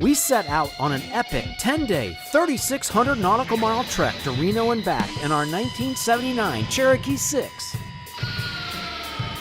We set out on an epic 10-day, 3,600 nautical mile trek to Reno and back in our 1979 Cherokee 6.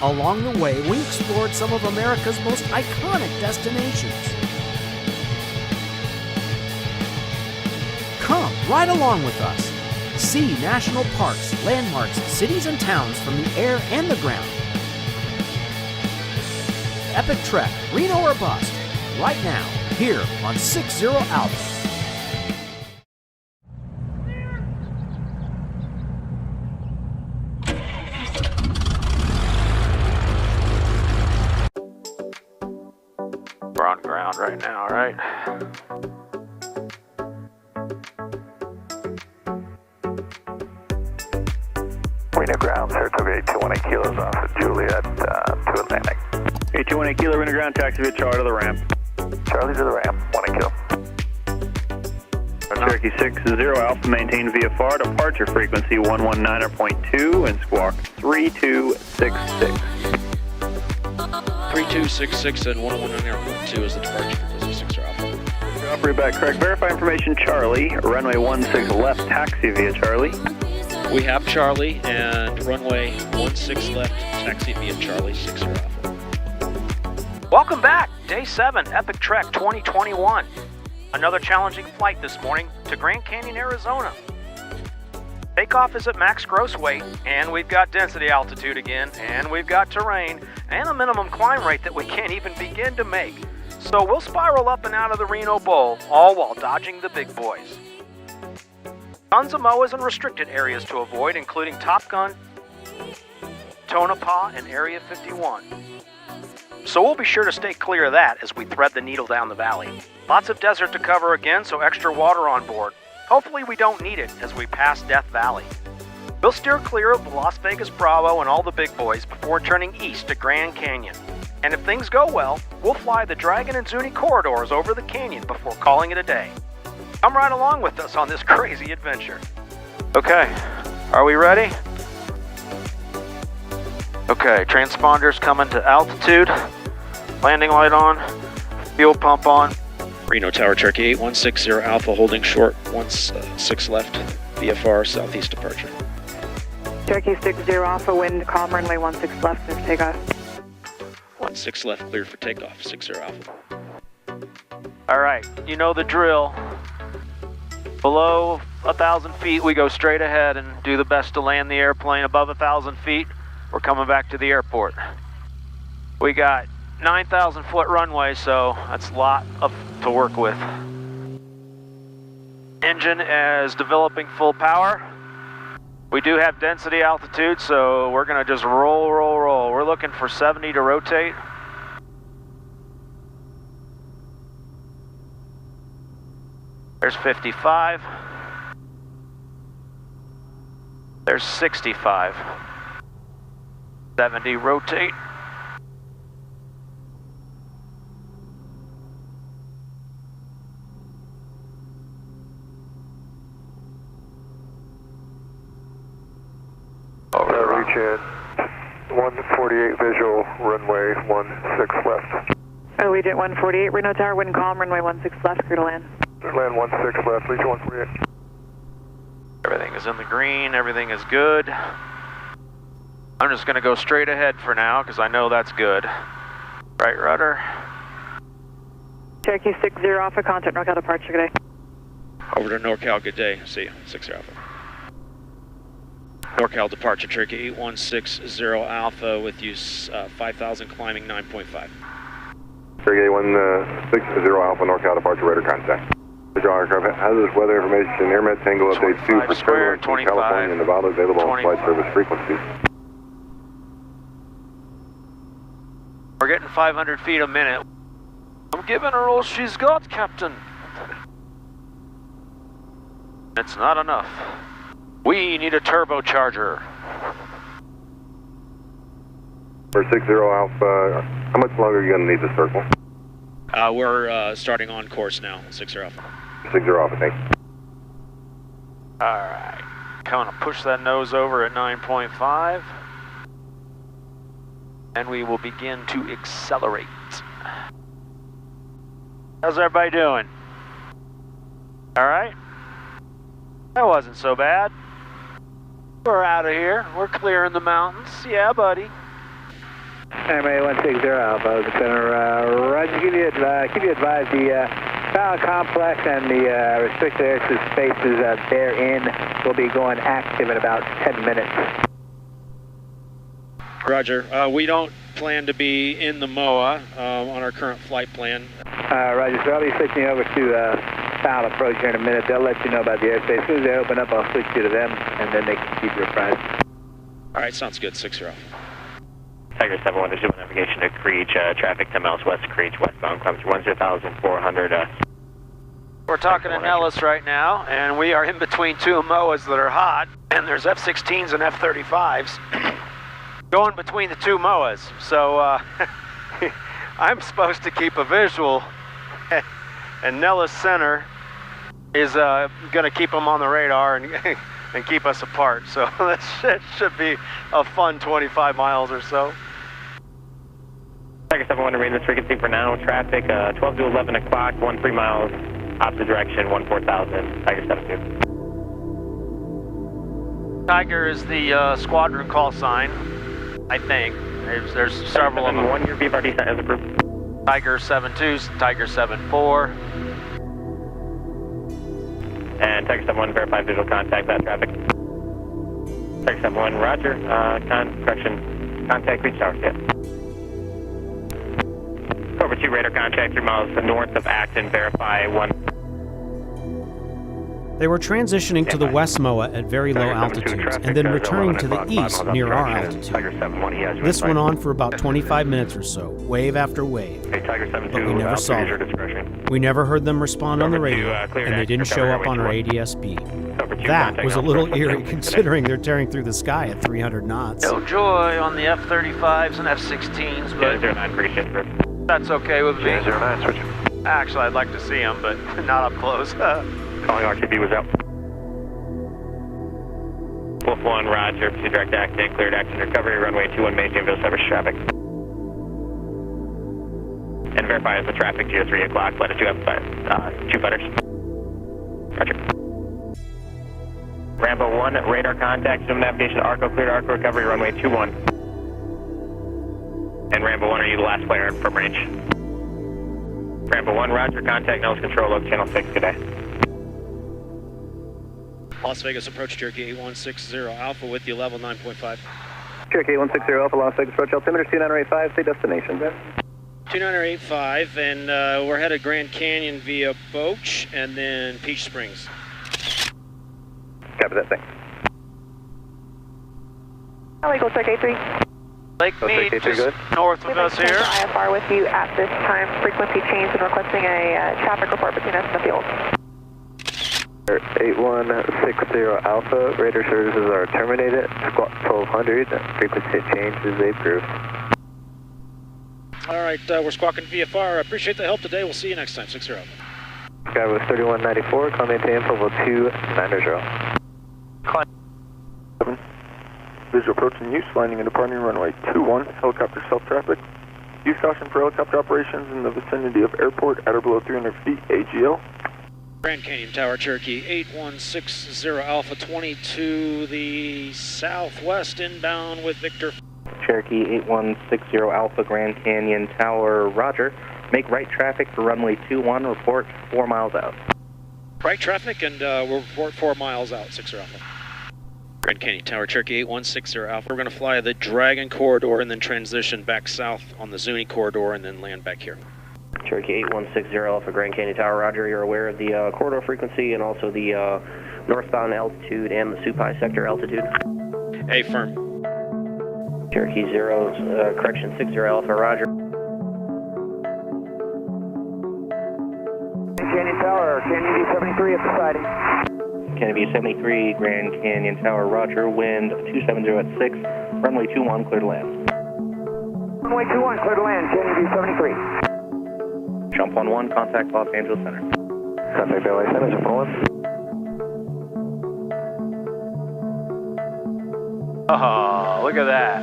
Along the way, we explored some of America's most iconic destinations. Come right along with us. See national parks, landmarks, cities and towns from the air and the ground. Epic trek, Reno or bust, right now, here on 60 Alpha. We're on ground right now, right? Reno ground, Saratoga 8218 kilos off of Juliet to Atlantic. 8218 kilo, Reno ground, taxi via Charlie to the ramp. Charlie to the ramp, 1 kilo. Cherokee 60 Alpha, maintain VFR, departure frequency 119.2 and squawk 3266. 3266 and 119.2 is the departure frequency 60 Alpha. Operate back correct. Verify information Charlie, runway 16 left, taxi via Charlie. We have Charlie and runway 16 left, taxi via Charlie 60 Alpha. Welcome back, Day 7, Epic Trek 2021. Another challenging flight this morning to Grand Canyon, Arizona. Takeoff is at max gross weight, and we've got density altitude again, and we've got terrain, and a minimum climb rate that we can't even begin to make. So we'll spiral up and out of the Reno Bowl, all while dodging the big boys. Tons of MOAs and restricted areas to avoid, including Top Gun, Tonopah, and Area 51. So we'll be sure to stay clear of that as we thread the needle down the valley. Lots of desert to cover again, so extra water on board. Hopefully we don't need it as we pass Death Valley. We'll steer clear of the Las Vegas Bravo and all the big boys before turning east to Grand Canyon. And if things go well, we'll fly the Dragon and Zuni corridors over the canyon before calling it a day. Come right along with us on this crazy adventure. Okay, are we ready? Okay, transponders coming to altitude. Landing light on. Fuel pump on. Reno Tower, Cherokee 8160 Alpha, holding short, 16 left, VFR, southeast departure. Cherokee 60 Alpha, wind calm, runway 16 left, clear for takeoff. 16 left, clear for takeoff, 60 Alpha. All right, you know the drill. Below 1,000 feet, we go straight ahead and do the best to land the airplane. Above 1,000 feet, we're coming back to the airport. We got 9,000 foot runway, so that's a lot to work with. Engine is developing full power. We do have density altitude, so we're gonna just roll. We're looking for 70 to rotate. There's 55. There's 65. 70 rotate. Reach in. 148 visual, runway 16 left. Allegiant 148, Reno Tower, wind calm, runway 16 left, clear to land. Land 16 left, Legion 148. Everything is in the green, everything is good. I'm just gonna go straight ahead for now, because I know that's good. Right rudder. Cherokee 60 Alpha, contact NorCal departure, good day. Over to NorCal, good day. See you, 60 Alpha. NorCal departure, Cherokee 8160 Alpha with you, 5,000 climbing 9.5. Cherokee 8160 Alpha, NorCal departure, radar contact. Visual aircraft, hazardous weather information, AirMed Tango update 2 for square, turbulence in California and Nevada, available on flight service frequencies. We're getting 500 feet a minute. I'm giving her all she's got, Captain. It's not enough. We need a turbocharger. For 60 Alpha, how much longer are you going to need to circle? We're starting on course now, 60 Alpha. 60 Alpha, thank you. Alright, coming to push that nose over at 9.5. And we will begin to accelerate. How's everybody doing? All right? That wasn't so bad. We're out of here. We're clearing the mountains. Yeah, buddy. MA 160 Alpha, the center. Roger, keep you advised the power complex and the restricted airspaces therein will be going active in about 10 minutes. Roger. We don't plan to be in the MOA on our current flight plan. Roger, so I'll be switching you over to foul approach here in a minute. They'll let you know about the airspace. As soon as they open up, I'll switch you to them, and then they can keep you apprised. All right, sounds good. 6-0. Tiger 7-1, there's navigation to Creech, traffic 10 miles west of Creech, westbound, kilometer 10,400. We're talking to Nellis right now, and we are in between two MOAs that are hot, and there's F-16s and F-35s going between the two MOAs. So I'm supposed to keep a visual, and Nellis Center is going to keep them on the radar and keep us apart. So that should be a fun 25 miles or so. Tiger 7-1, remain this frequency for now. Traffic 12 to 11 o'clock, 13 miles, opposite direction, 14,000. Tiger 7-2. Tiger is the squadron call sign, I think. There's several of them. 1, your VFR descent is approved. Tiger 7-2, Tiger 7-4. And Tiger 7-1, verify visual contact, that traffic. Tiger 7-1, roger. Contact Creech Tower, yeah. Over 2 radar contact, 3 miles north of Acton, verify 1. They were transitioning to the west MOA at very low altitudes and then returning to the east near our altitude. This went on for about 25 minutes or so, wave after wave, but we never saw them. We never heard them respond on the radio, and they didn't show up on our ADS-B. That was a little eerie considering they're tearing through the sky at 300 knots. No joy on the F-35s and F-16s, but that's okay with me. 09, switch. Actually, I'd like to see them, but not up close. Calling RTB was out. Wolf 1, roger. Pursue direct accident, cleared accident recovery, runway 21, maintain visual service traffic. And verify as the traffic to 3 o'clock, let us 2 butters. Roger. Rambo 1, radar contact, zoom navigation, ARCO, cleared ARCO recovery, runway 21. And Rambo 1, are you the last player from range? Rambo 1, roger, contact, nose control, local channel 6, good day. Las Vegas approach, Cherokee 8160 Alpha with you, level 9.5. Cherokee 160 Alpha, Las Vegas approach, altimeter 2985, say destination. 2985, and we're headed Grand Canyon via Boch and then Peach Springs. Copy that, thanks. Illegal Cherokee 3. Lake Mead, just north of us here. IFR with you at this time. Frequency change and requesting a traffic report between us and the field. 8160 Alpha, radar services are terminated. Squawk 1200, frequency change is approved. All right, we're squawking VFR. I appreciate the help today. We'll see you next time. 6-0. Sky was 3194, call maintain level 290. Visual approaching use, landing and departing runway 21, helicopter self-traffic. Use caution for helicopter operations in the vicinity of airport at or below 300 feet, AGL. Grand Canyon Tower, Cherokee 8160 Alpha 22, the southwest inbound with Victor. Cherokee 8160 Alpha, Grand Canyon Tower, roger. Make right traffic for runway 21, report 4 miles out. Right traffic, and we'll report 4 miles out, 6 Alpha. Grand Canyon Tower, Cherokee 8160 Alpha. We're going to fly the Dragon Corridor and then transition back south on the Zuni Corridor and then land back here. Cherokee 8160 Alpha, Grand Canyon Tower, roger. You're aware of the corridor frequency and also the northbound altitude and the Supai sector altitude? A firm. Cherokee 60 Alpha, roger. Canyon Tower, Canyon View 73 at the siding. Canyon View 73, Grand Canyon Tower, roger. Wind 270 at 6, runway 21, clear to land. Runway 21, clear to land, Canyon View 73. Jump 11, contact Los Angeles Center. Contact LA Center, jump 11. Oh, look at that.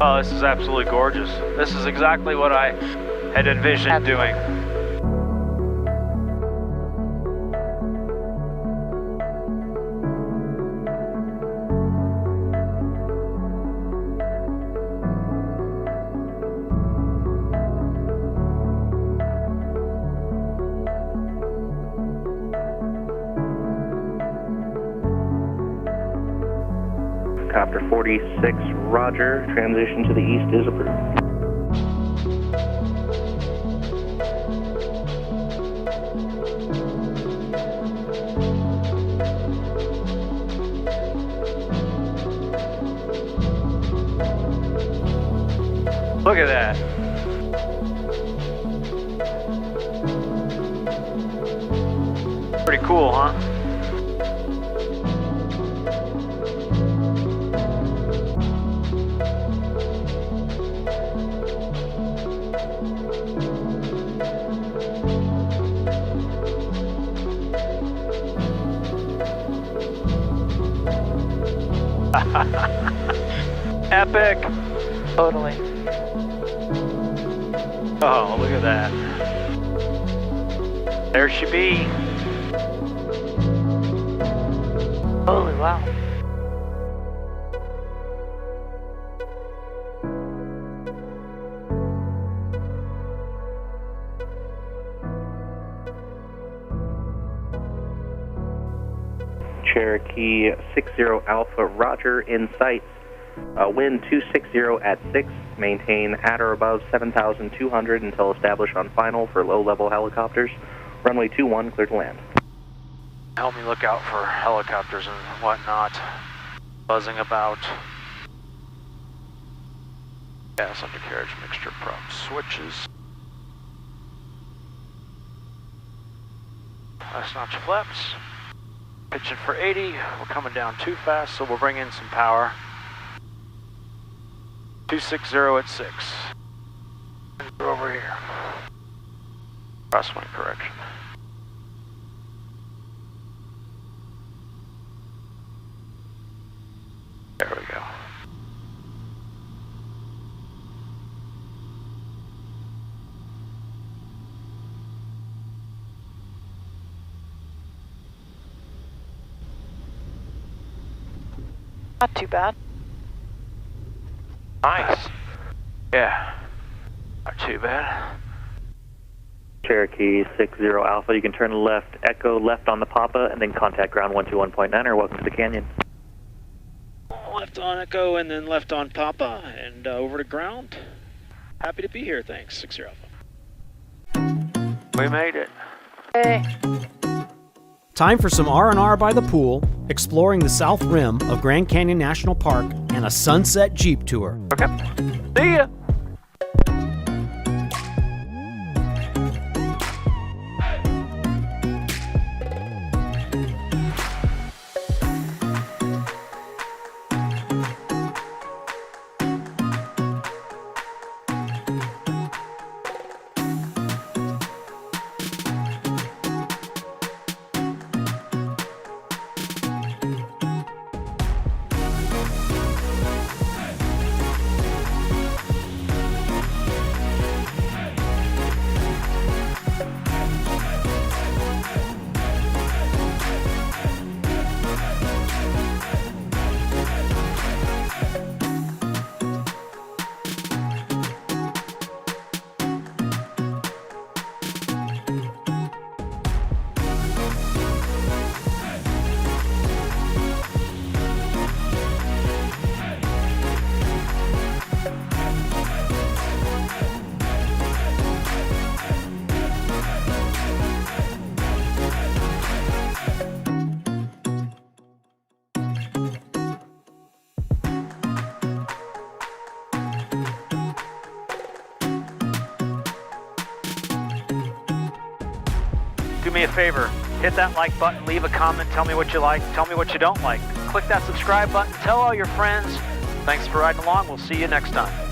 Oh, this is absolutely gorgeous. This is exactly what I had envisioned doing. Copter 46, roger. Transition to the east is approved. Look at that. Pretty cool, huh? Epic. Totally. Oh, look at that. There she be. Holy wow. Cherokee 60 Alpha, roger, in sight. Wind 260 at 6, maintain at or above 7,200 until established on final for low-level helicopters. Runway 21, clear to land. Help me look out for helicopters and whatnot buzzing about. Gas undercarriage mixture prop switches. Let's notch flaps. Pitching for 80. We're coming down too fast, so we'll bring in some power. 260 at 6. Over here. Crosswind correction. There we go. Not too bad. Nice. Yeah. Not too bad. Cherokee 60 Alpha, you can turn left, echo left on the Papa, and then contact ground 121.9, welcome to the canyon. Left on Echo and then left on Papa and over to ground. Happy to be here, thanks, 60 Alpha. We made it. Hey. Time for some R&R by the pool, exploring the south rim of Grand Canyon National Park, and a sunset Jeep tour. Okay. See ya. Do me a favor, hit that like button, leave a comment, tell me what you like, tell me what you don't like. Click that subscribe button, tell all your friends. Thanks for riding along, we'll see you next time.